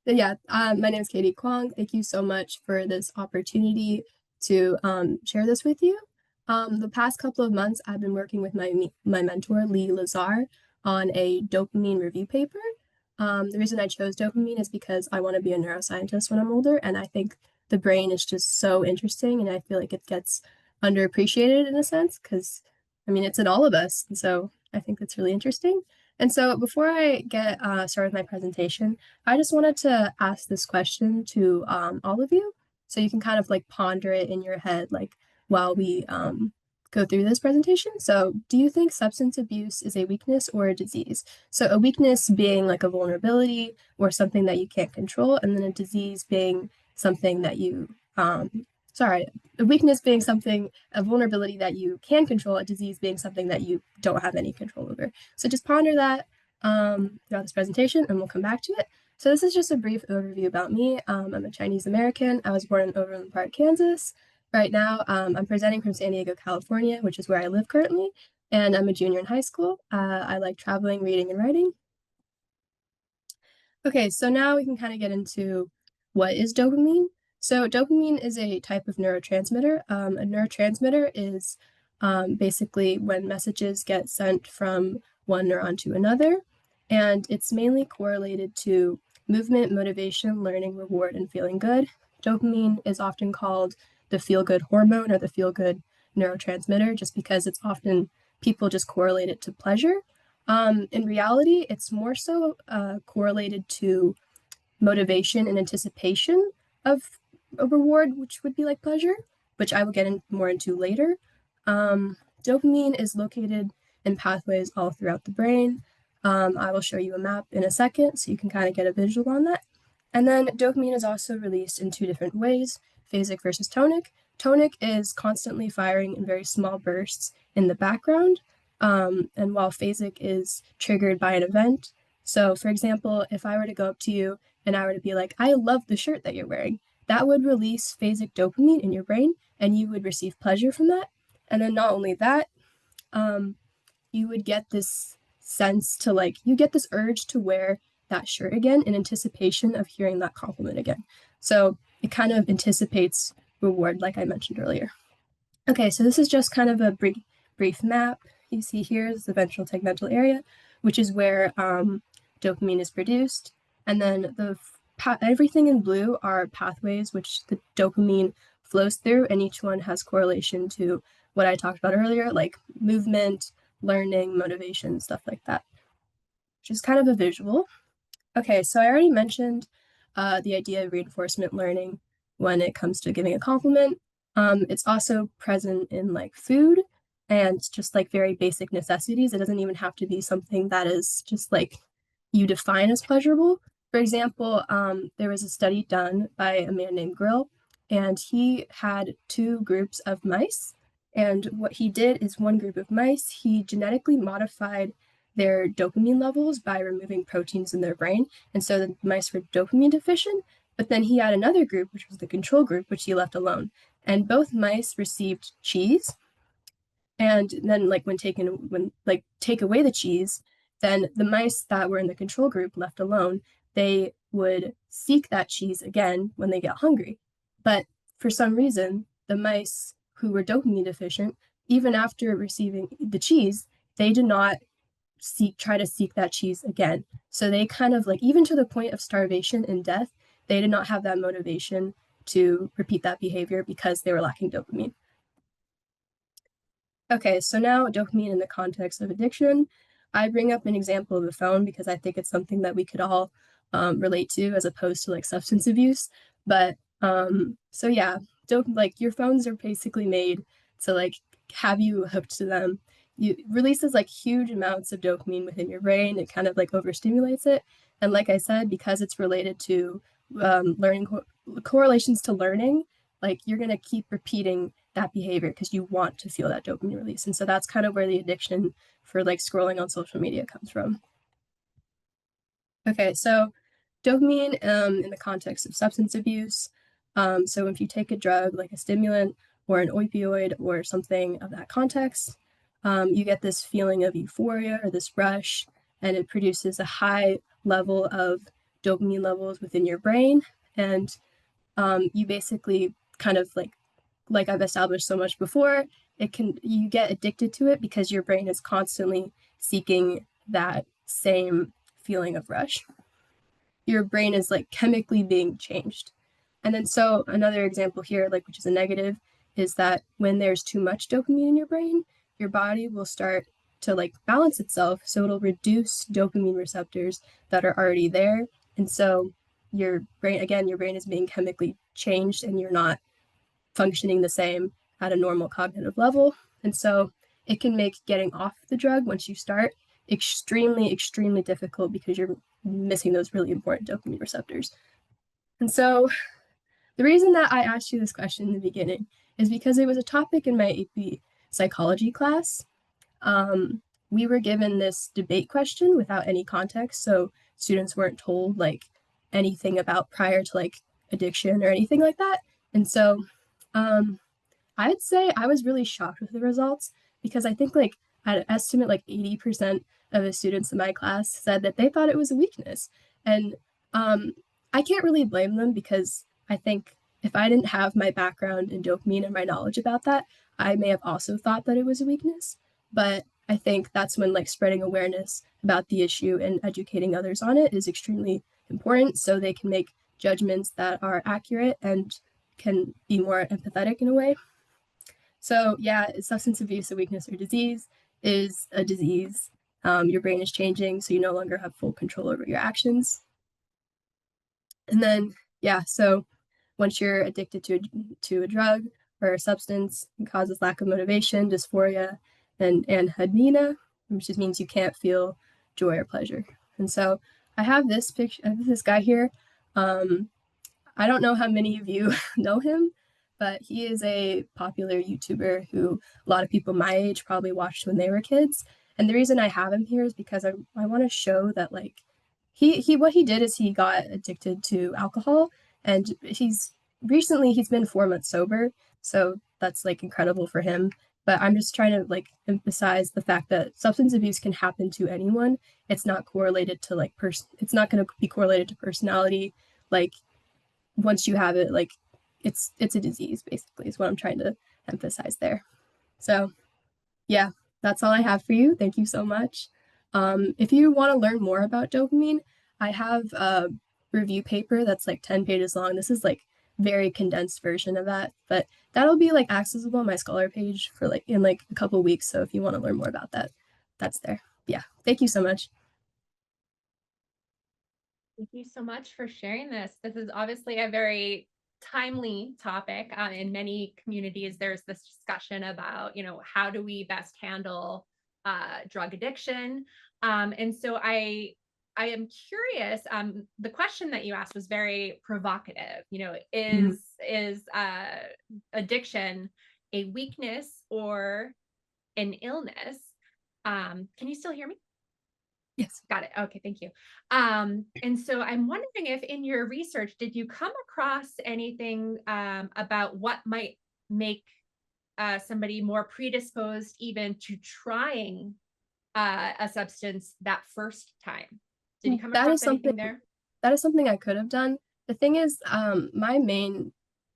My name is Katie Kuang. Thank you so much for this opportunity to share this with you. The past couple of months, I've been working with my mentor, Lee Lazar, on a dopamine review paper. The reason I chose dopamine is because I want to be a neuroscientist when I'm older, and I think the brain is just so interesting, and I feel like it gets underappreciated in a sense, because, I mean, it's in all of us, and so I think that's really interesting. And so before I get started with my presentation, I just wanted to ask this question to all of you, so you can kind of like ponder it in your head, like while we go through this presentation. So, do you think substance abuse is a weakness or a disease? So, a weakness being like a vulnerability or something that you can't control, and then a disease being something that you, sorry, a weakness being something, a vulnerability that you can control, a disease being something that you don't have any control over. So just ponder that throughout this presentation, and we'll come back to it. So this is just a brief overview about me. I'm a Chinese American. I was born in Overland Park, Kansas. Right now, I'm presenting from San Diego, California, which is where I live currently, and I'm a junior in high school. I like traveling, reading, and writing. Okay, so now we can kind of get into what is dopamine. So dopamine is a type of neurotransmitter. A neurotransmitter is basically when messages get sent from one neuron to another, and it's mainly correlated to movement, motivation, learning, reward, and feeling good. Dopamine is often called the feel-good hormone or the feel-good neurotransmitter just because it's often people just correlate it to pleasure. In reality, it's more so correlated to motivation and anticipation of a reward, which would be like pleasure, which I will get more into later. Dopamine is located in pathways all throughout the brain. I will show you a map in a second so you can kind of get a visual on that. And then dopamine is also released in two different ways, phasic versus tonic. Tonic is constantly firing in very small bursts in the background, and while phasic is triggered by an event. So, for example, if I were to go up to you and I were to be like, I love the shirt that you're wearing, that would release phasic dopamine in your brain and you would receive pleasure from that. And then not only that, you would get this sense to like, you get this urge to wear that shirt again in anticipation of hearing that compliment again. So it kind of anticipates reward, like I mentioned earlier. Okay, so this is just kind of a brief map. You see here is the ventral tegmental area, which is where dopamine is produced. And then everything in blue are pathways which the dopamine flows through, and each one has correlation to what I talked about earlier, like movement, learning, motivation, stuff like that, which is kind of a visual. Okay, so I already mentioned the idea of reinforcement learning when it comes to giving a compliment. It's also present in like food and just like very basic necessities. It doesn't even have to be something that is just like you define as pleasurable. For example, there was a study done by a man named Grill, and he had two groups of mice. And what he did is one group of mice, he genetically modified their dopamine levels by removing proteins in their brain. And so the mice were dopamine deficient. But then he had another group, which was the control group, which he left alone. And both mice received cheese. And then like when take away the cheese, then the mice that were in the control group left alone, they would seek that cheese again when they get hungry. But for some reason, the mice who were dopamine deficient, even after receiving the cheese, they did not try to seek that cheese again. So they kind of like, even to the point of starvation and death, they did not have that motivation to repeat that behavior because they were lacking dopamine. Okay, so now dopamine in the context of addiction. I bring up an example of the phone because I think it's something that we could all relate to as opposed to like substance abuse. But so yeah, like your phones are basically made to like have you hooked to them. You releases like huge amounts of dopamine within your brain. It kind of like overstimulates it. And like I said, because it's related to learning correlations to learning, like you're going to keep repeating that behavior because you want to feel that dopamine release. And so that's kind of where the addiction for like scrolling on social media comes from. Okay, so dopamine in the context of substance abuse. So if you take a drug like a stimulant or an opioid or something of that context, you get this feeling of euphoria or this rush, and it produces a high level of dopamine levels within your brain. And you basically kind of like I've established so much before, you get addicted to it because your brain is constantly seeking that same feeling of rush. Your brain is like chemically being changed. And then so another example here, like which is a negative, is that when there's too much dopamine in your brain, your body will start to like balance itself. So it'll reduce dopamine receptors that are already there. And so your brain, again, your brain is being chemically changed and you're not functioning the same at a normal cognitive level. And so it can make getting off the drug once you start extremely, extremely difficult because you're missing those really important dopamine receptors. And so the reason that I asked you this question in the beginning is because it was a topic in my AP psychology class. We were given this debate question without any context, so students weren't told like anything about prior to like addiction or anything like that. And so I'd say I was really shocked with the results because I think like at an estimate like 80% of the students in my class said that they thought it was a weakness. And I can't really blame them because I think if I didn't have my background in dopamine and my knowledge about that, I may have also thought that it was a weakness. But I think that's when like spreading awareness about the issue and educating others on it is extremely important so they can make judgments that are accurate and can be more empathetic in a way. So yeah, substance abuse, a weakness or disease, is a disease. Your brain is changing, so you no longer have full control over your actions. And then, yeah, so once you're addicted to a drug or a substance, it causes lack of motivation, dysphoria, and anhedonia, which just means you can't feel joy or pleasure. And so I have this picture, I have this guy here. I don't know how many of you know him, but he is a popular YouTuber who a lot of people my age probably watched when they were kids. And the reason I have him here is because I want to show that like he what he did is he got addicted to alcohol, and he's been 4 months sober, so that's like incredible for him. But I'm just trying to like emphasize the fact that substance abuse can happen to anyone. It's not correlated to like it's not going to be correlated to personality. Like once you have it, like it's a disease basically is what I'm trying to emphasize there. So yeah, that's all I have for you. Thank you so much. If you want to learn more about dopamine, I have a review paper that's like 10 pages long. This is like very condensed version of that, but that'll be like accessible on my Scholar page for like in like a couple weeks. So if you want to learn more about that, that's there. Yeah, thank you so much. Thank you so much for sharing this. This is obviously a very timely topic. In many communities, there's this discussion about, how do we best handle drug addiction? And so I am curious. The question that you asked was very provocative. Is addiction a weakness or an illness? Can you still hear me? Yes. Got it. Okay, thank you. And so I'm wondering if in your research, did you come across anything about what might make somebody more predisposed even to trying a substance that first time? Did you come That is across something anything there? that is something I could have done. The thing is, my main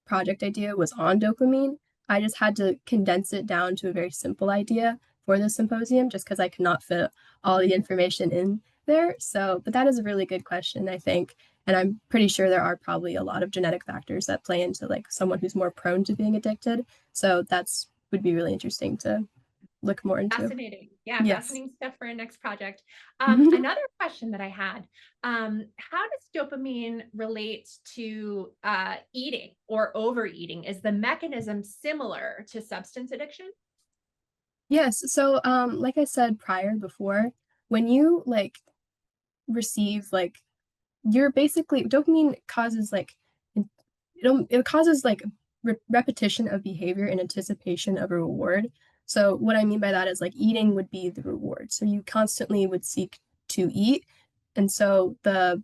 project idea was on dopamine. I just had to condense it down to a very simple idea for the symposium just because I could not fit all the information in there. So, but that is a really good question, I think. And I'm pretty sure there are probably a lot of genetic factors that play into like someone who's more prone to being addicted. So that's would be really interesting to look more into. Fascinating. Yeah, Yes. fascinating stuff for a next project. Mhm. Another question that I had, how does dopamine relate to eating or overeating? Is the mechanism similar to substance addiction? Yes. So, like I said prior before, when you like receive like you're basically dopamine causes like it causes like repetition of behavior in anticipation of a reward. So what I mean by that is like eating would be the reward. So you constantly would seek to eat. And so the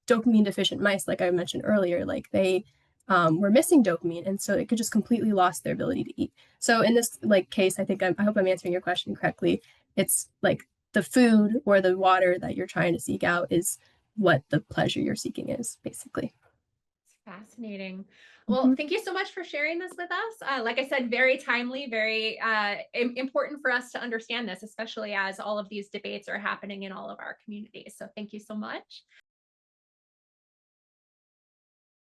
dopamine deficient mice, like I mentioned earlier, like they were missing dopamine, and so it could just completely lost their ability to eat. So in this like case, I hope I'm answering your question correctly. It's like the food or the water that you're trying to seek out is what the pleasure you're seeking is, basically. Fascinating. Well, Mhm. thank you so much for sharing this with us. Like I said, very timely, very important for us to understand this, especially as all of these debates are happening in all of our communities. So thank you so much.